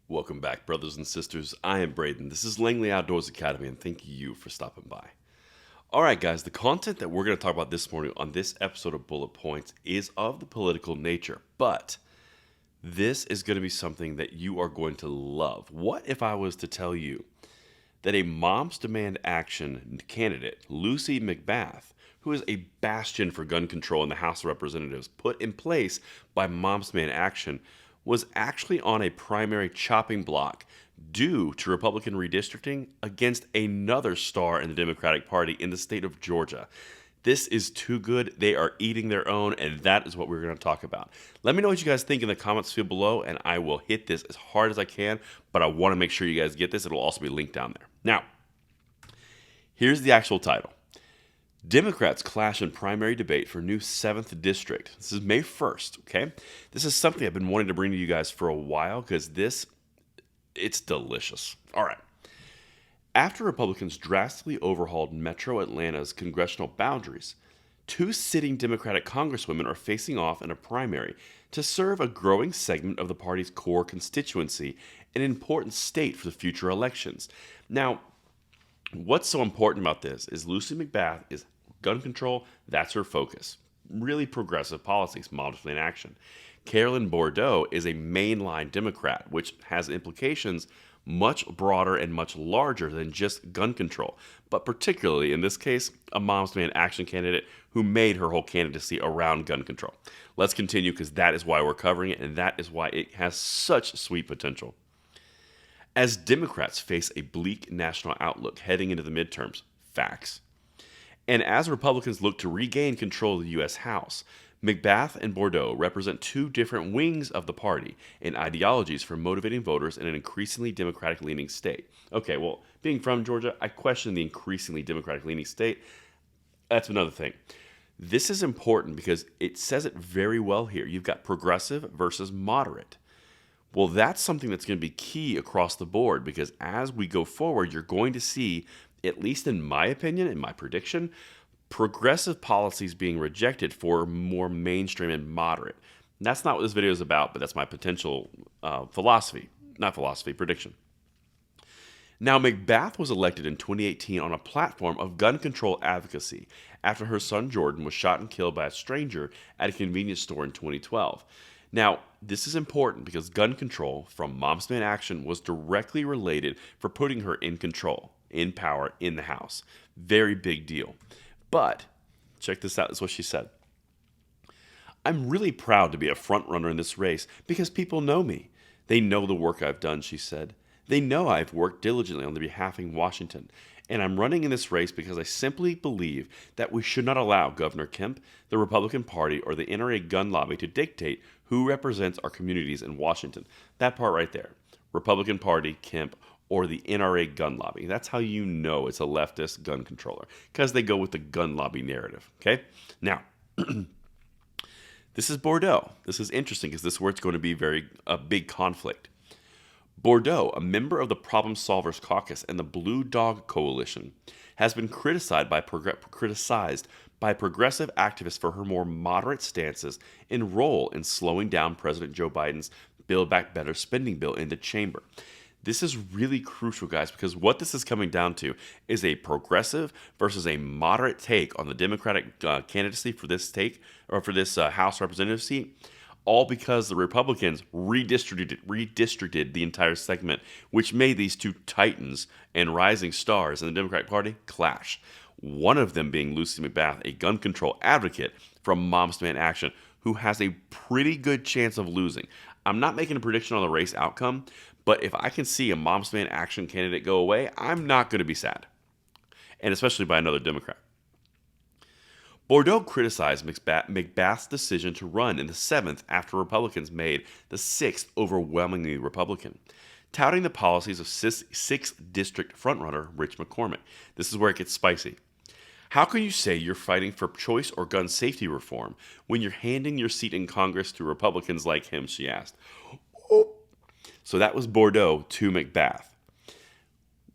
Welcome back, brothers and sisters. I am Braden. This is Langley Outdoors Academy, and thank you for stopping by. All right, guys, the content that we're going to talk about this morning on this episode of Bullet Points is of the political nature, but this is going to be something that you are going to love. What if I was to tell you that a Moms Demand Action candidate, Lucy McBath, who is a bastion for gun control in the House of Representatives, put in place by Moms Demand Action, was actually on a primary chopping block due to Republican redistricting against another star in the Democratic Party in the state of Georgia. This is too good. They are eating their own, and that is what we're going to talk about. Let me know what you guys think in the comments field below, and I will hit this as hard as I can, but I want to make sure you guys get this. It'll also be linked down there. Now, here's the actual title. Democrats clash in primary debate for new 7th district. This is May 1st, okay? This is something I've been wanting to bring to you guys for a while because it's delicious. All right. After Republicans drastically overhauled Metro Atlanta's congressional boundaries, two sitting Democratic congresswomen are facing off in a primary to serve a growing segment of the party's core constituency, an important state for the future elections. Now, what's so important about this is Lucy McBath is gun control. That's her focus. Really progressive policies, modestly in action. Carolyn Bourdeaux is a mainline Democrat, which has implications much broader and much larger than just gun control, but particularly in this case, a Moms Demand Action candidate who made her whole candidacy around gun control. Let's continue because that is why we're covering it, and that is why it has such sweet potential. As Democrats face a bleak national outlook heading into the midterms, facts, and as Republicans look to regain control of the U.S. House, McBath and Bourdeaux represent two different wings of the party and ideologies for motivating voters in an increasingly Democratic-leaning state. Okay, well, being from Georgia, I question the increasingly Democratic-leaning state. That's another thing. This is important because it says it very well here. You've got progressive versus moderate. Well, that's something that's going to be key across the board because as we go forward, you're going to see, at least in my opinion, in my prediction, progressive policies being rejected for more mainstream and moderate. That's not what this video is about, but that's my potential prediction. Now, McBath was elected in 2018 on a platform of gun control advocacy after her son Jordan was shot and killed by a stranger at a convenience store in 2012. Now, this is important because gun control from Moms Demand Action was directly related for putting her in control, in power, in the House. Very big deal. But, check this out, that's what she said. I'm really proud to be a front runner in this race because people know me. They know the work I've done, she said. They know I've worked diligently on the behalf of Washington, and I'm running in this race because I simply believe that we should not allow Governor Kemp, the Republican Party, or the NRA gun lobby to dictate who represents our communities in Washington. That part right there. Republican Party, Kemp, or the NRA gun lobby. That's how you know it's a leftist gun controller, because they go with the gun lobby narrative, okay? Now, this is Bourdeaux. This is interesting because this is where it's going to be a big conflict. Bourdeaux, a member of the Problem Solvers Caucus and the Blue Dog Coalition, has been criticized by progressive activists for her more moderate stances and role in slowing down President Joe Biden's Build Back Better spending bill in the chamber. This is really crucial, guys, because what this is coming down to is a progressive versus a moderate take on the Democratic candidacy for this House Representative seat, all because the Republicans redistricted the entire segment, which made these two titans and rising stars in the Democratic Party clash. One of them being Lucy McBath, a gun control advocate from Moms Demand Action, who has a pretty good chance of losing. I'm not making a prediction on the race outcome, but if I can see a Moms Demand Action candidate go away, I'm not going to be sad, and especially by another Democrat. Bourdeaux criticized McBath's decision to run in the 7th after Republicans made the 6th overwhelmingly Republican, touting the policies of 6th District frontrunner Rich McCormick. This is where it gets spicy. How can you say you're fighting for choice or gun safety reform when you're handing your seat in Congress to Republicans like him, she asked. Oh. So that was Bourdeaux to McBath.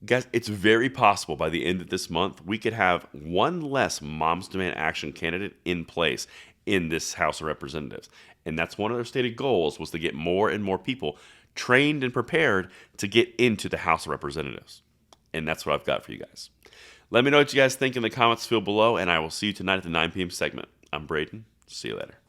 Guys, it's very possible by the end of this month, we could have one less Moms Demand Action candidate in place in this House of Representatives. And that's one of their stated goals, was to get more and more people trained and prepared to get into the House of Representatives. And that's what I've got for you guys. Let me know what you guys think in the comments field below, and I will see you tonight at the 9 p.m. segment. I'm Braden. See you later.